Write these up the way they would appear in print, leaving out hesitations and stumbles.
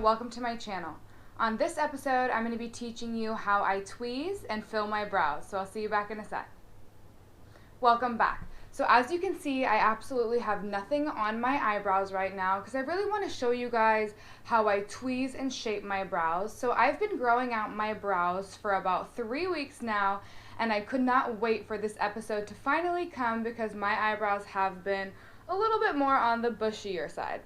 welcome to my channel. On this episode, I'm going to be teaching you how I tweeze and fill my brows, so I'll see you back in a sec. Welcome back. So as you can see, I absolutely have nothing on my eyebrows right now because I really want to show you guys how I tweeze and shape my brows. So I've been growing out my brows for about 3 weeks now, and I could not wait for this episode to finally come because my eyebrows have been a little bit more on the bushier side.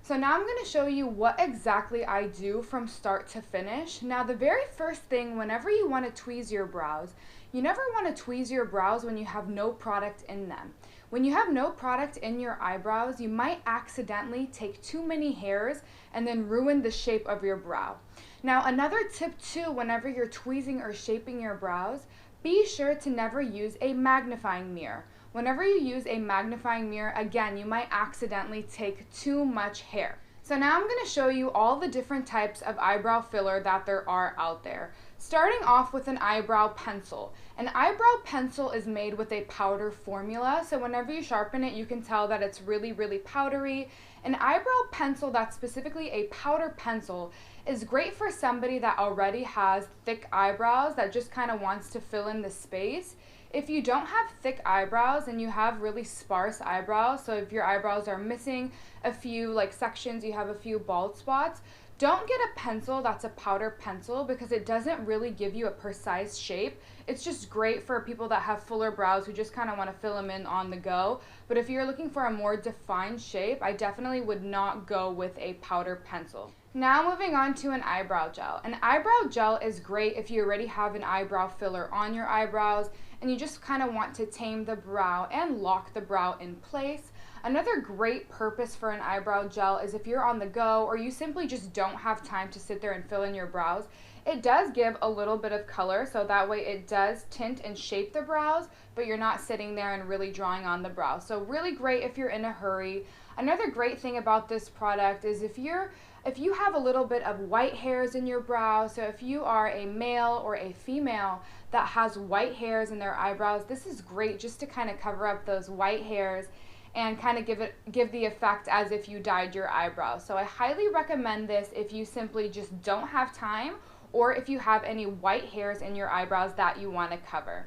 So now I'm going to show you what exactly I do from start to finish. Now the very first thing, whenever you want to tweeze your brows, you never want to tweeze your brows when you have no product in them. When you have no product in your eyebrows, you might accidentally take too many hairs and then ruin the shape of your brow. Now another tip too, whenever you're tweezing or shaping your brows, be sure to never use a magnifying mirror. Whenever you use a magnifying mirror, again, you might accidentally take too much hair. So now I'm going to show you all the different types of eyebrow filler that there are out there. Starting off with an eyebrow pencil. An eyebrow pencil is made with a powder formula, so whenever you sharpen it, you can tell that it's really, really powdery. An eyebrow pencil that's specifically a powder pencil is great for somebody that already has thick eyebrows that just kind of wants to fill in the space. If you don't have thick eyebrows and you have really sparse eyebrows, so if your eyebrows are missing a few sections, you have a few bald spots, don't get a pencil that's a powder pencil because it doesn't really give you a precise shape. It's just great for people that have fuller brows who just kind of want to fill them in on the go. But if you're looking for a more defined shape, I definitely would not go with a powder pencil. Now moving on to an eyebrow gel. An eyebrow gel is great if you already have an eyebrow filler on your eyebrows and you just kind of want to tame the brow and lock the brow in place. Another great purpose for an eyebrow gel is if you're on the go or you simply just don't have time to sit there and fill in your brows. It does give a little bit of color, so that way it does tint and shape the brows, but you're not sitting there and really drawing on the brow. So really great if you're in a hurry. Another great thing about this product is if you have a little bit of white hairs in your brow, so if you are a male or a female that has white hairs in their eyebrows, this is great just to kind of cover up those white hairs and kind of give the effect as if you dyed your eyebrows. So I highly recommend this if you simply just don't have time or if you have any white hairs in your eyebrows that you want to cover.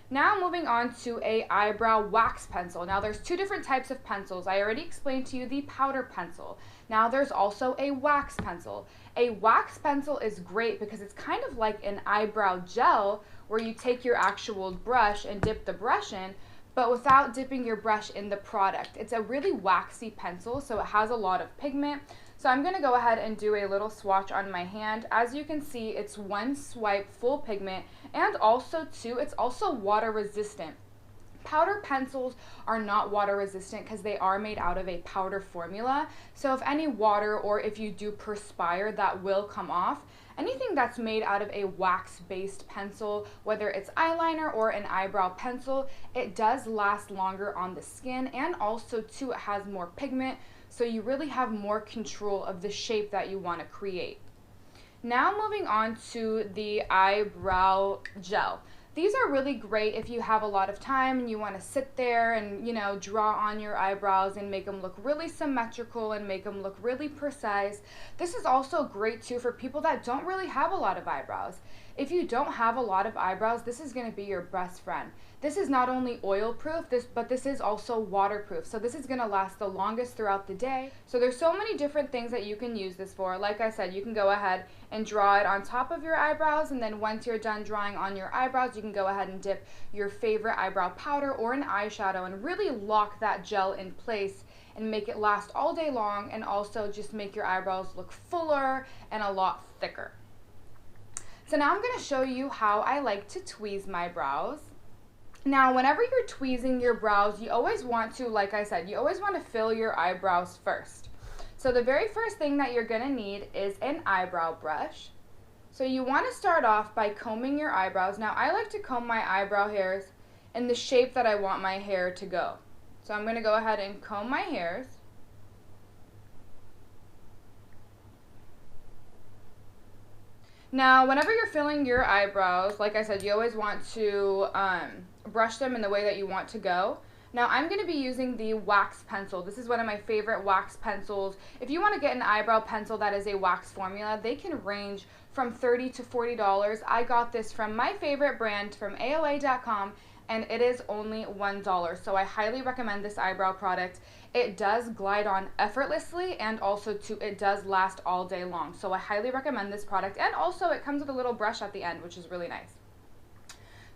Now moving on to a eyebrow wax pencil. Now there's two different types of pencils. I already explained to you the powder pencil. Now there's also a wax pencil. A wax pencil is great because it's kind of like an eyebrow gel where you take your actual brush and dip the brush in, but without dipping your brush in the product. It's a really waxy pencil, so it has a lot of pigment. So I'm going to go ahead and do a little swatch on my hand. As you can see, it's one swipe full pigment, and also too, it's also water resistant. Powder pencils are not water resistant because they are made out of a powder formula. So if any water or if you do perspire, that will come off. Anything that's made out of a wax-based pencil, whether it's eyeliner or an eyebrow pencil, it does last longer on the skin, and also too, it has more pigment, so you really have more control of the shape that you want to create. Now moving on to the eyebrow gel. These are really great if you have a lot of time and you want to sit there and, draw on your eyebrows and make them look really symmetrical and make them look really precise. This is also great too for people that don't really have a lot of eyebrows. If you don't have a lot of eyebrows, this is going to be your best friend. This is not only oil proof, but this is also waterproof. So this is going to last the longest throughout the day. So there's so many different things that you can use this for. Like I said, you can go ahead and draw it on top of your eyebrows, and then once you're done drawing on your eyebrows, you can go ahead and dip your favorite eyebrow powder or an eyeshadow and really lock that gel in place and make it last all day long, and also just make your eyebrows look fuller and a lot thicker. So now I'm going to show you how I like to tweeze my brows. Now, whenever you're tweezing your brows, you always want to, like I said, you always want to fill your eyebrows first. So the very first thing that you're going to need is an eyebrow brush. So you want to start off by combing your eyebrows. Now, I like to comb my eyebrow hairs in the shape that I want my hair to go. So I'm going to go ahead and comb my hairs. Now, whenever you're filling your eyebrows, like I said, you always want to brush them in the way that you want to go. Now I'm going to be using the wax pencil. This is one of my favorite wax pencils. If you want to get an eyebrow pencil that is a wax formula, they can range from $30 to $40. I got this from my favorite brand from AOA.com, and it is only $1. So I highly recommend this eyebrow product. It does glide on effortlessly, and also it does last all day long. So I highly recommend this product, and also it comes with a little brush at the end, which is really nice.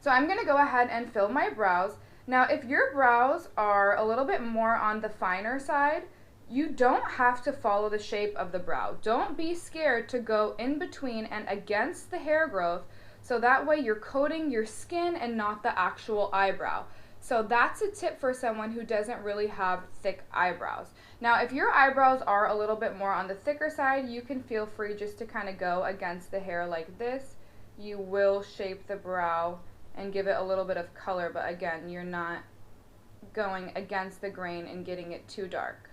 So I'm going to go ahead and fill my brows. Now if your brows are a little bit more on the finer side, you don't have to follow the shape of the brow. Don't be scared to go in between and against the hair growth, so that way you're coating your skin and not the actual eyebrow. So that's a tip for someone who doesn't really have thick eyebrows. Now if your eyebrows are a little bit more on the thicker side, you can feel free just to kind of go against the hair like this. You will shape the brow and give it a little bit of color, but again, you're not going against the grain and getting it too dark.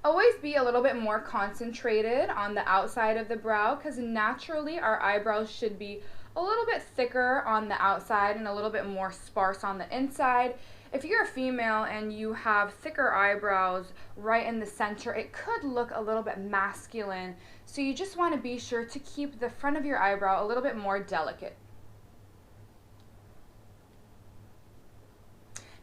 Always be a little bit more concentrated on the outside of the brow, because naturally our eyebrows should be a little bit thicker on the outside and a little bit more sparse on the inside. If you're a female and you have thicker eyebrows right in the center, it could look a little bit masculine. So you just want to be sure to keep the front of your eyebrow a little bit more delicate.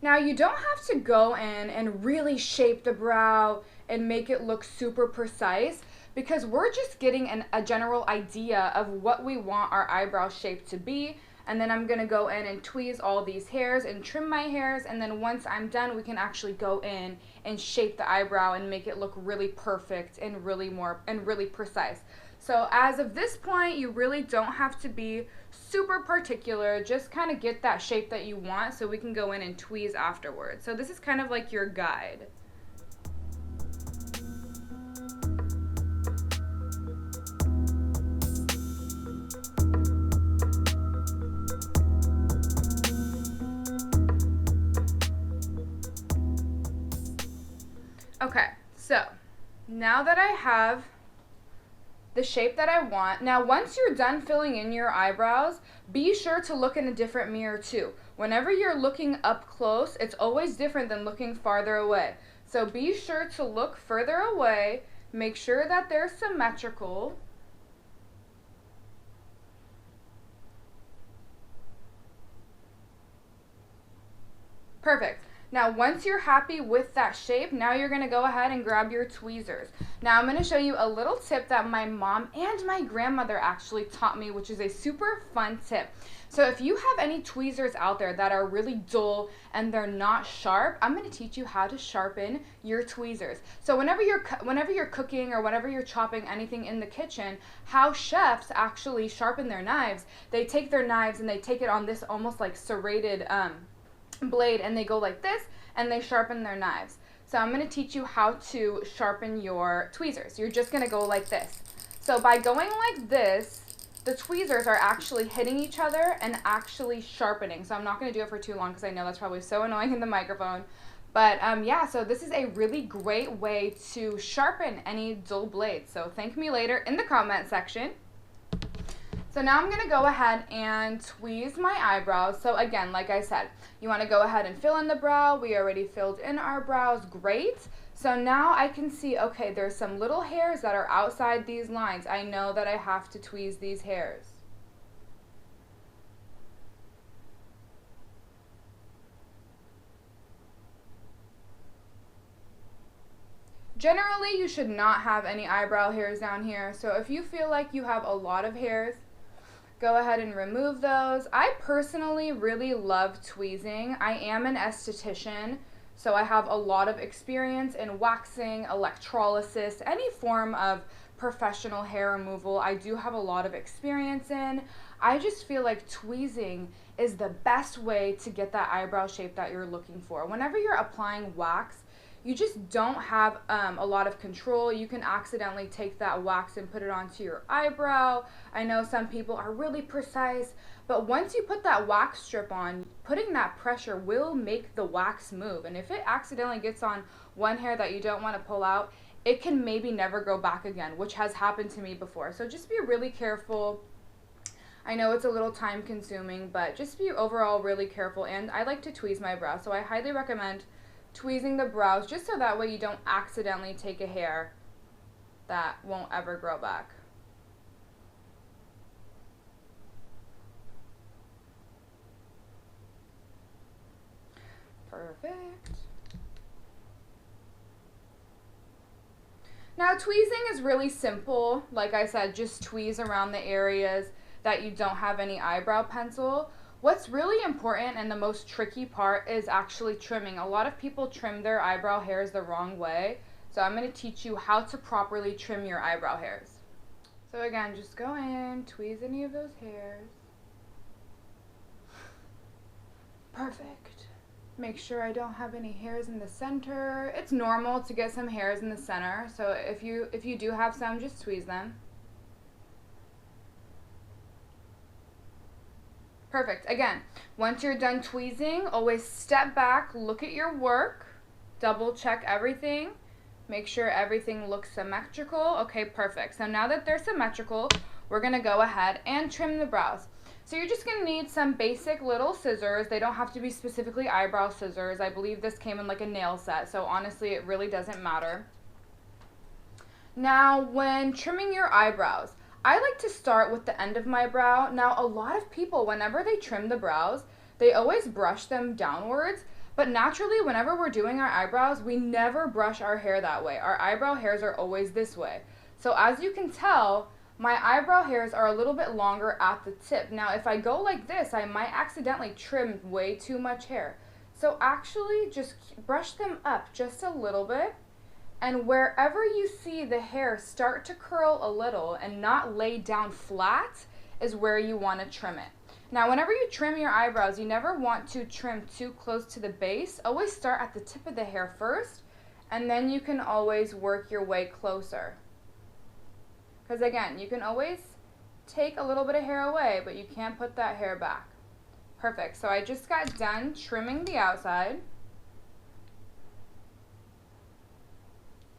Now you don't have to go in and really shape the brow and make it look super precise, because we're just getting a general idea of what we want our eyebrow shape to be. And then I'm going to go in and tweeze all these hairs and trim my hairs, and then once I'm done, we can actually go in and shape the eyebrow and make it look really perfect and really precise. So as of this point, you really don't have to be super particular. Just kind of get that shape that you want so we can go in and tweeze afterwards. So this is kind of like your guide. Okay, so now that I have the shape that I want, now once you're done filling in your eyebrows, be sure to look in a different mirror too. Whenever you're looking up close, it's always different than looking farther away. So be sure to look further away, make sure that they're symmetrical. Perfect. Now once you're happy with that shape, now you're going to go ahead and grab your tweezers. Now I'm going to show you a little tip that my mom and my grandmother actually taught me, which is a super fun tip. So if you have any tweezers out there that are really dull and they're not sharp, I'm going to teach you how to sharpen your tweezers. So whenever you're cooking or whenever you're chopping anything in the kitchen, how chefs actually sharpen their knives, they take their knives and they take it on this almost like serrated blade, and they go like this and they sharpen their knives. So I'm going to teach you how to sharpen your tweezers. You're just going to go like this. So by going like this, the tweezers are actually hitting each other and actually sharpening. So I'm not going to do it for too long because I know that's probably so annoying in the microphone. But yeah, so this is a really great way to sharpen any dull blades. So thank me later in the comment section. So now I'm going to go ahead and tweeze my eyebrows. So again, like I said, you want to go ahead and fill in the brow. We already filled in our brows. Great. So now I can see, okay, there's some little hairs that are outside these lines. I know that I have to tweeze these hairs. Generally, you should not have any eyebrow hairs down here. So if you feel like you have a lot of hairs, go ahead and remove those. I personally really love tweezing. I am an esthetician, so I have a lot of experience in waxing, electrolysis, any form of professional hair removal. I do have a lot of experience in. I just feel like tweezing is the best way to get that eyebrow shape that you're looking for. Whenever you're applying wax, you just don't have a lot of control. You can accidentally take that wax and put it onto your eyebrow. I know some people are really precise, but once you put that wax strip on, putting that pressure will make the wax move. And if it accidentally gets on one hair that you don't want to pull out, it can maybe never go back again, which has happened to me before. So just be really careful. I know it's a little time consuming, but just be overall really careful. And I like to tweeze my brows, so I highly recommend tweezing the brows just so that way you don't accidentally take a hair that won't ever grow back. Perfect. Now tweezing is really simple. Like I said, just tweeze around the areas that you don't have any eyebrow pencil. What's really important and the most tricky part is actually trimming. A lot of people trim their eyebrow hairs the wrong way. So I'm going to teach you how to properly trim your eyebrow hairs. So again, just go in, tweeze any of those hairs. Perfect. Make sure I don't have any hairs in the center. It's normal to get some hairs in the center, so if you do have some, just tweeze them. Perfect. Again, once you're done tweezing, always step back, look at your work, double check everything, make sure everything looks symmetrical. Okay, perfect. So now that they're symmetrical, we're going to go ahead and trim the brows. So you're just going to need some basic little scissors. They don't have to be specifically eyebrow scissors. I believe this came in like a nail set, so honestly it really doesn't matter. Now when trimming your eyebrows, I like to start with the end of my brow. Now a lot of people, whenever they trim the brows, they always brush them downwards, but naturally whenever we're doing our eyebrows, we never brush our hair that way. Our eyebrow hairs are always this way. So as you can tell, my eyebrow hairs are a little bit longer at the tip. Now, if I go like this, I might accidentally trim way too much hair. So actually, just brush them up just a little bit. And wherever you see the hair start to curl a little and not lay down flat is where you want to trim it. Now, whenever you trim your eyebrows, you never want to trim too close to the base. Always start at the tip of the hair first, and then you can always work your way closer. Because again, you can always take a little bit of hair away, but you can't put that hair back. Perfect. So I just got done trimming the outside.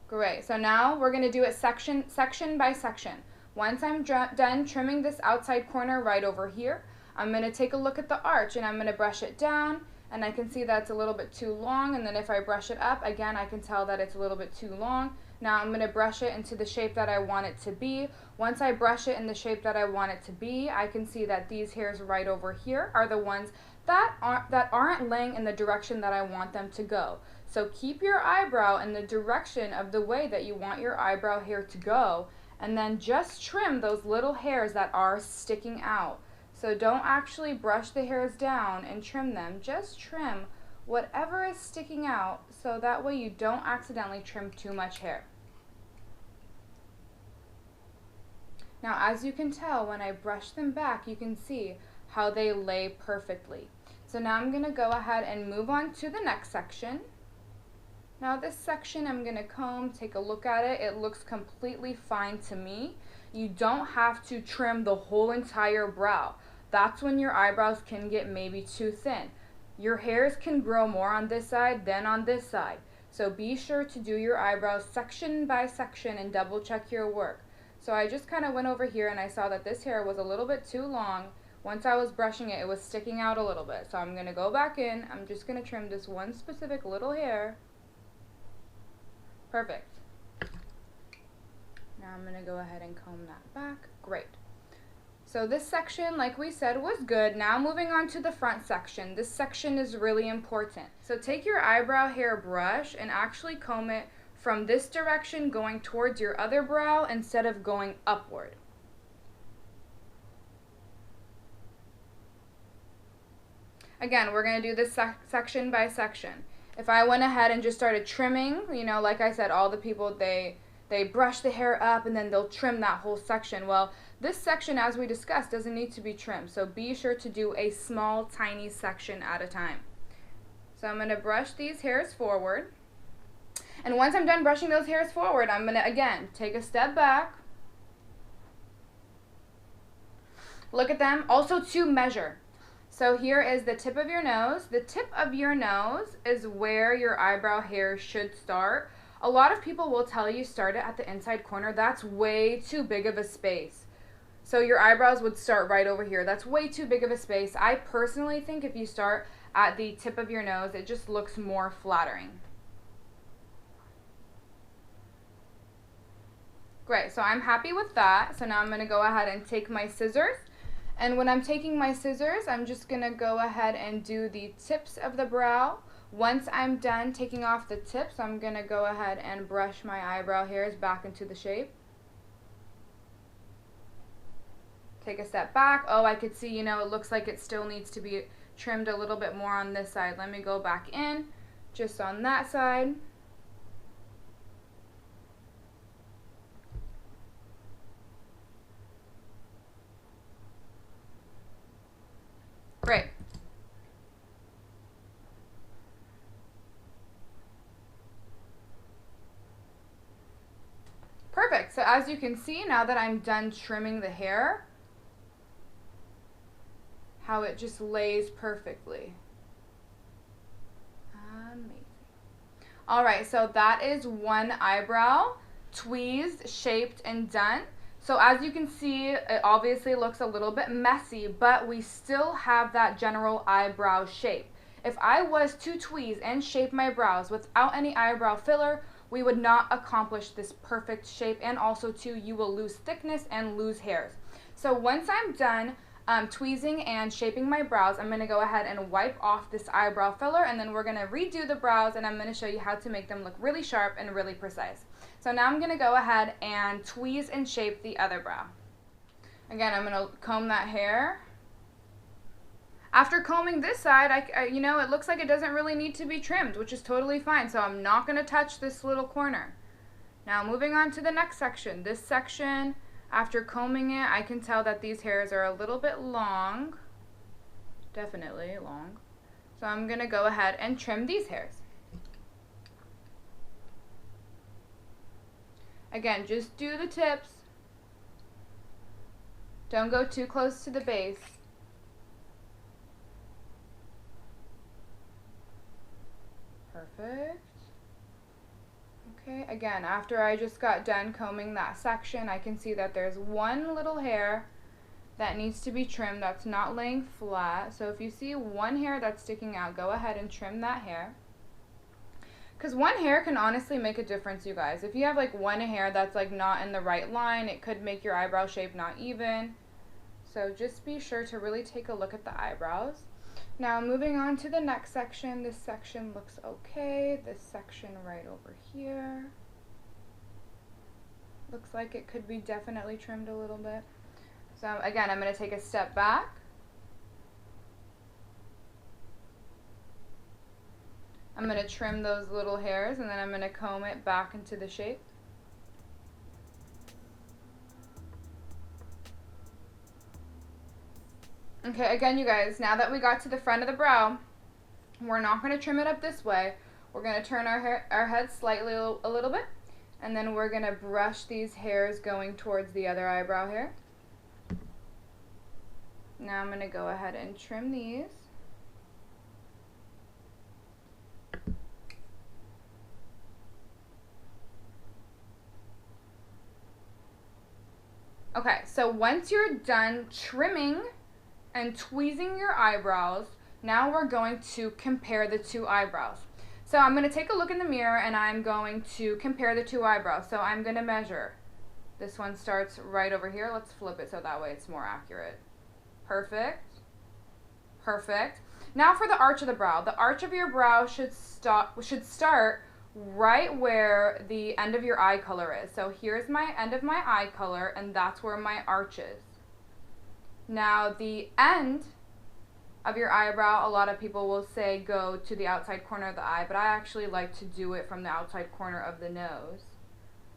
Great. So now we're going to do it section by section. Once I'm done trimming this outside corner right over here, I'm going to take a look at the arch and I'm going to brush it down, and I can see that it's a little bit too long, and then if I brush it up, again, I can tell that it's a little bit too long. Now I'm going to brush it into the shape that I want it to be. Once I brush it in the shape that I want it to be, I can see that these hairs right over here are the ones that aren't laying in the direction that I want them to go. So keep your eyebrow in the direction of the way that you want your eyebrow hair to go, and then just trim those little hairs that are sticking out. So don't actually brush the hairs down and trim them, just trim whatever is sticking out so that way you don't accidentally trim too much hair. Now, as you can tell, when I brush them back, you can see how they lay perfectly. So now I'm going to go ahead and move on to the next section. Now this section I'm going to comb, take a look at it. It looks completely fine to me. You don't have to trim the whole entire brow. That's when your eyebrows can get maybe too thin. Your hairs can grow more on this side than on this side. So be sure to do your eyebrows section by section and double check your work. So I just kind of went over here and I saw that this hair was a little bit too long. Once I was brushing it, it was sticking out a little bit. So I'm going to go back in. I'm just going to trim this one specific little hair. Perfect. Now I'm going to go ahead and comb that back. Great. So this section, like we said, was good. Now moving on to the front section. This section is really important. So take your eyebrow hair brush and actually comb it from this direction going towards your other brow instead of going upward. Again, we're going to do this section by section. If I went ahead and just started trimming, you know, like I said, all the people, they brush the hair up and then they'll trim that whole section. Well, this section, as we discussed, doesn't need to be trimmed. So be sure to do a small, tiny section at a time. So I'm going to brush these hairs forward. And once I'm done brushing those hairs forward, I'm going to, again, take a step back. Look at them. Also to measure. So here is the tip of your nose. The tip of your nose is where your eyebrow hair should start. A lot of people will tell you start it at the inside corner. That's way too big of a space. So your eyebrows would start right over here. That's way too big of a space. I personally think if you start at the tip of your nose, it just looks more flattering. Great, so I'm happy with that. So now I'm gonna go ahead and take my scissors. And when I'm taking my scissors, I'm just gonna go ahead and do the tips of the brow. Once I'm done taking off the tips, I'm gonna go ahead and brush my eyebrow hairs back into the shape. Take a step back. Oh, I could see, you know, it looks like it still needs to be trimmed a little bit more on this side. Let me go back in, just on that side. Great. Perfect. So as you can see, now that I'm done trimming the hair, how it just lays perfectly. Amazing. All right, so that is one eyebrow, tweezed, shaped, and done. So as you can see, it obviously looks a little bit messy, but we still have that general eyebrow shape. If I was to tweeze and shape my brows without any eyebrow filler, we would not accomplish this perfect shape, and also too, you will lose thickness and lose hairs. So once I'm done tweezing and shaping my brows, I'm going to go ahead and wipe off this eyebrow filler, and then we're going to redo the brows, and I'm going to show you how to make them look really sharp and really precise. So now I'm going to go ahead and tweeze and shape the other brow. Again, I'm going to comb that hair. After combing this side, you know, it looks like it doesn't really need to be trimmed, which is totally fine. So I'm not going to touch this little corner. Now moving on to the next section. This section, after combing it, I can tell that these hairs are a little bit long. Definitely long. So I'm going to go ahead and trim these hairs. Again, just do the tips. Don't go too close to the base. Perfect. Okay, again, after I just got done combing that section, I can see that there's one little hair that needs to be trimmed that's not laying flat. So if you see one hair that's sticking out, go ahead and trim that hair. Because one hair can honestly make a difference, you guys. If you have like one hair that's like not in the right line, it could make your eyebrow shape not even. So just be sure to really take a look at the eyebrows. Now moving on to the next section. This section looks okay. This section right over here looks like it could be definitely trimmed a little bit. So again, I'm going to take a step back. I'm going to trim those little hairs, and then I'm going to comb it back into the shape. Okay, again, you guys, now that we got to the front of the brow, we're not going to trim it up this way. We're going to turn our head slightly a little bit, and then we're going to brush these hairs going towards the other eyebrow hair. Now I'm going to go ahead and trim these. Okay, so once you're done trimming and tweezing your eyebrows, now we're going to compare the two eyebrows. So I'm going to take a look in the mirror, and I'm going to compare the two eyebrows. So I'm going to measure. This one starts right over here. Let's flip it so that way it's more accurate. Perfect. Perfect. Now for the arch of the brow. The arch of your brow should start right where the end of your eye color is. So here's my end of my eye color, and that's where my arch is. Now the end of your eyebrow, a lot of people will say go to the outside corner of the eye, but I actually like to do it from the outside corner of the nose.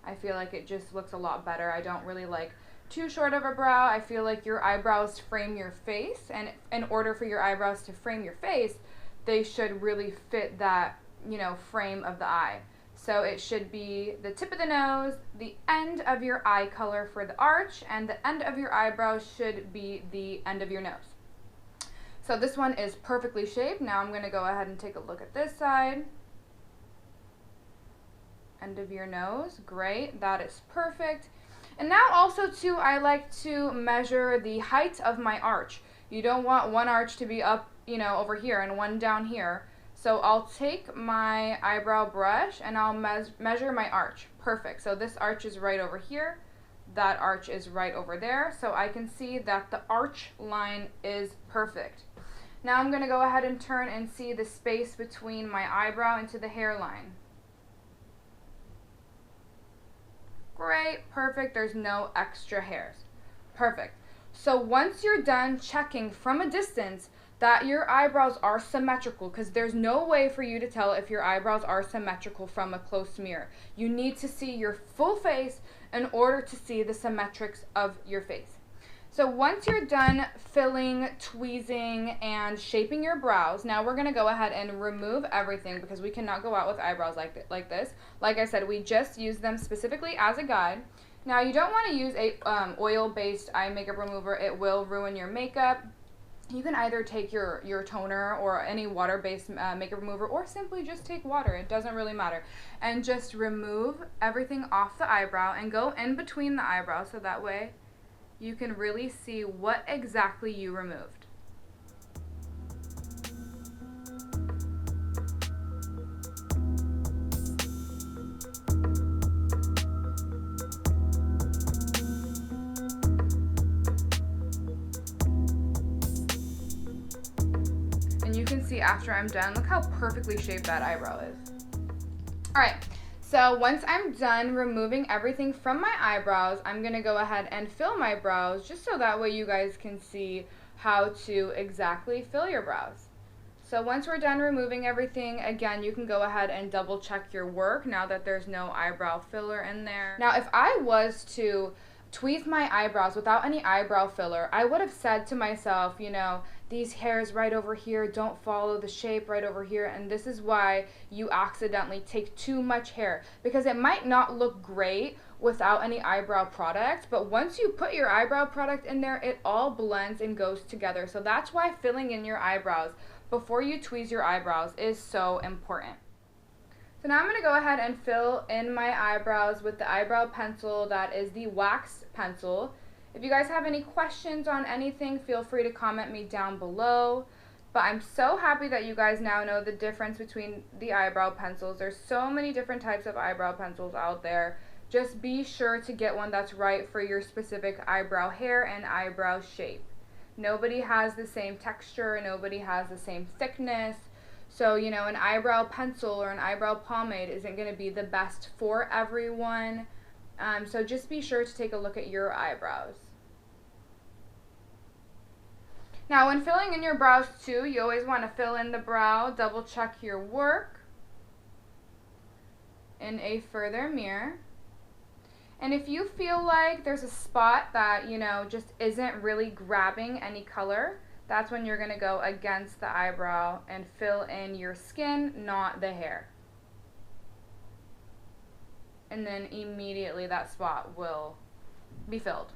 I feel like it just looks a lot better. I don't really like too short of a brow. I feel like your eyebrows frame your face, and in order for your eyebrows to frame your face, they should really fit that, you know, frame of the eye. So it should be the tip of the nose, the end of your eye color for the arch, and the end of your eyebrow should be the end of your nose. So this one is perfectly shaped. Now I'm going to go ahead and take a look at this side. End of your nose, great, that is perfect. And now also too, I like to measure the height of my arch. You don't want one arch to be up, you know, over here and one down here. So I'll take my eyebrow brush and I'll measure my arch. Perfect. So this arch is right over here. That arch is right over there. So I can see that the arch line is perfect. Now I'm going to go ahead and turn and see the space between my eyebrow into the hairline. Great, perfect, there's no extra hairs. Perfect. So once you're done checking from a distance that your eyebrows are symmetrical, because there's no way for you to tell if your eyebrows are symmetrical from a close mirror. You need to see your full face in order to see the symmetrics of your face. So once you're done filling, tweezing, and shaping your brows, now we're going to go ahead and remove everything because we cannot go out with eyebrows like this. Like I said, we just use them specifically as a guide. Now you don't want to use a oil-based eye makeup remover. It will ruin your makeup. You can either take your toner or any water-based makeup remover, or simply just take water. It doesn't really matter. And just remove everything off the eyebrow and go in between the eyebrows so that way you can really see what exactly you removed. And you can see after I'm done, look how perfectly shaped that eyebrow is. All right. So once I'm done removing everything from my eyebrows, I'm going to go ahead and fill my brows just so that way you guys can see how to exactly fill your brows. So once we're done removing everything, again, you can go ahead and double check your work now that there's no eyebrow filler in there. Now, if I was to tweeze my eyebrows without any eyebrow filler, I would have said to myself, you know, these hairs right over here don't follow the shape right over here, and this is why you accidentally take too much hair, because it might not look great without any eyebrow product, but once you put your eyebrow product in there, it all blends and goes together. So that's why filling in your eyebrows before you tweeze your eyebrows is so important. So now I'm going to go ahead and fill in my eyebrows with the eyebrow pencil that is the wax pencil. If you guys have any questions on anything, feel free to comment me down below. But I'm so happy that you guys now know the difference between the eyebrow pencils. There's so many different types of eyebrow pencils out there. Just be sure to get one that's right for your specific eyebrow hair and eyebrow shape. Nobody has the same texture, nobody has the same thickness. So, you know, an eyebrow pencil or an eyebrow pomade isn't going to be the best for everyone. So just be sure to take a look at your eyebrows. Now, when filling in your brows too, you always want to fill in the brow, double check your work in a further mirror. And if you feel like there's a spot that, you know, just isn't really grabbing any color, that's when you're going to go against the eyebrow and fill in your skin, not the hair. And then immediately that spot will be filled.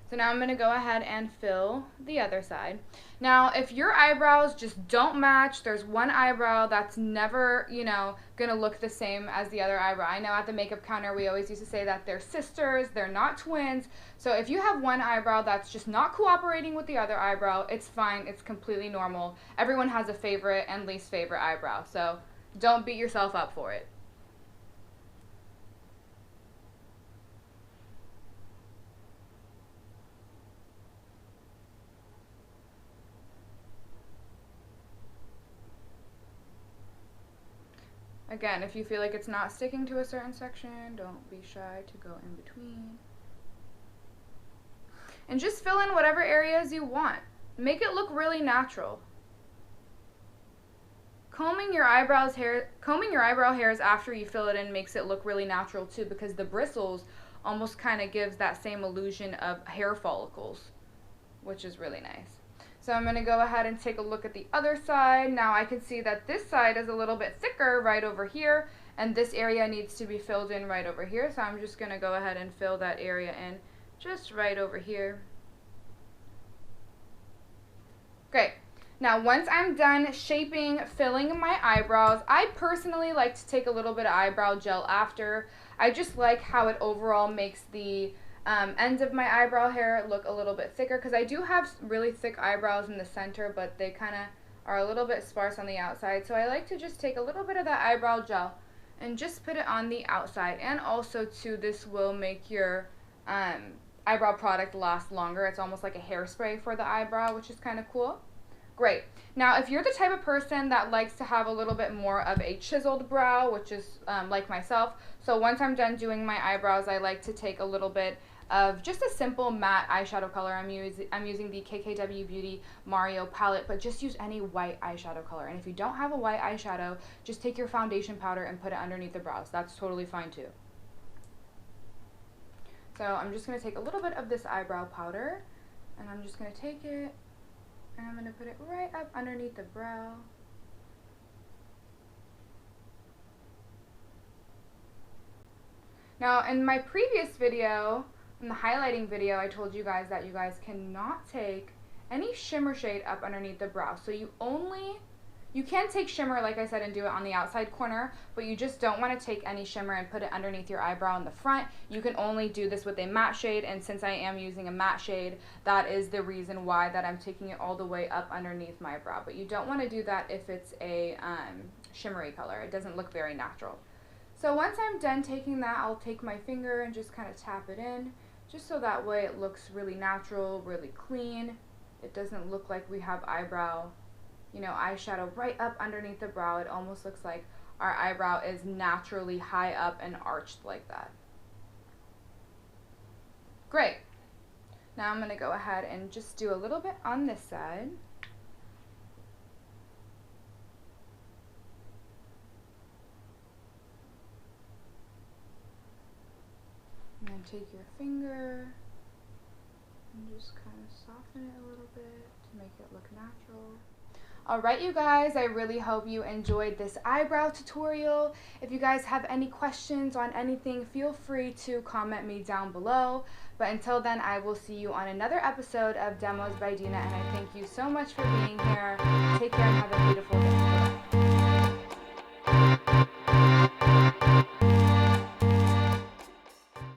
So now I'm going to go ahead and fill the other side. Now, if your eyebrows just don't match, there's one eyebrow that's never, you know, going to look the same as the other eyebrow. I know at the makeup counter we always used to say that they're sisters, they're not twins. So if you have one eyebrow that's just not cooperating with the other eyebrow, it's fine, it's completely normal. Everyone has a favorite and least favorite eyebrow, so don't beat yourself up for it. Again, if you feel like it's not sticking to a certain section, don't be shy to go in between. And just fill in whatever areas you want. Make it look really natural. Combing your eyebrow hairs after you fill it in makes it look really natural too, because the bristles almost kind of gives that same illusion of hair follicles, which is really nice. So I'm going to go ahead and take a look at the other side. Now I can see that this side is a little bit thicker right over here, and this area needs to be filled in right over here. So I'm just going to go ahead and fill that area in just right over here. Great. Now, once I'm done filling my eyebrows, I personally like to take a little bit of eyebrow gel after. I just like how it overall makes the ends of my eyebrow hair look a little bit thicker, because I do have really thick eyebrows in the center, but they kind of are a little bit sparse on the outside. So I like to just take a little bit of that eyebrow gel and just put it on the outside. And also too, this will make your eyebrow product last longer. It's almost like a hairspray for the eyebrow, which is kind of cool. Great. Now, if you're the type of person that likes to have a little bit more of a chiseled brow, which is like myself, so once I'm done doing my eyebrows, I like to take a little bit of just a simple matte eyeshadow color. I'm using the KKW Beauty Mario palette, but just use any white eyeshadow color. And if you don't have a white eyeshadow, just take your foundation powder and put it underneath the brows. That's totally fine too. So I'm just going to take a little bit of this eyebrow powder, and I'm just going to take it, and I'm going to put it right up underneath the brow. Now, in my previous video, in the highlighting video, I told you guys that you guys cannot take any shimmer shade up underneath the brow. So you can take shimmer, like I said, and do it on the outside corner, but you just don't want to take any shimmer and put it underneath your eyebrow in the front. You can only do this with a matte shade, and since I am using a matte shade, that is the reason why that I'm taking it all the way up underneath my brow. But you don't want to do that if it's a shimmery color. It doesn't look very natural. So once I'm done taking that, I'll take my finger and just kind of tap it in, just so that way it looks really natural, really clean. It doesn't look like we have eyeshadow right up underneath the brow. It almost looks like our eyebrow is naturally high up and arched like that. Great. Now I'm going to go ahead and just do a little bit on this side. And then take your finger and just kind of soften it a little bit to make it look natural. Alright, you guys, I really hope you enjoyed this eyebrow tutorial. If you guys have any questions on anything, feel free to comment me down below. But until then, I will see you on another episode of Demos by Dina, and I thank you so much for being here. Take care and have a beautiful day.